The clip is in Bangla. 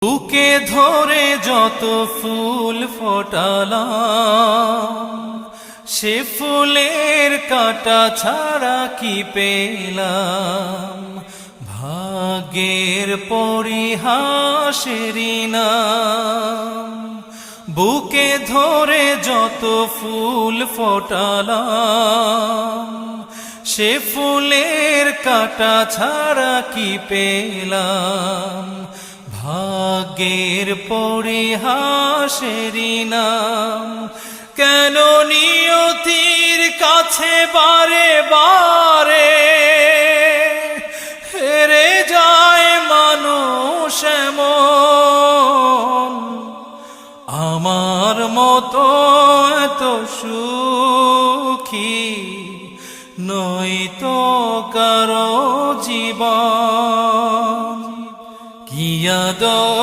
বুকে ধরে যত ফুল ফোটালাম, সে ফুলের কাঁটা ছাড়া কি পেলাম। ভাগ্যের পরিহাসেরই নাম। বুকে ধরে যত ফুল ফোটালাম, সে ফুলের কাঁটা ছাড়া কি পেলাম। ভাগ্যের পরিহাসেরই নাম। কেন নিয়তির কাছে বারে বারে হেরে যায় মানুষ এমন। আমার মতো এত সুখী নয়তো কারো জীবন। কি আদর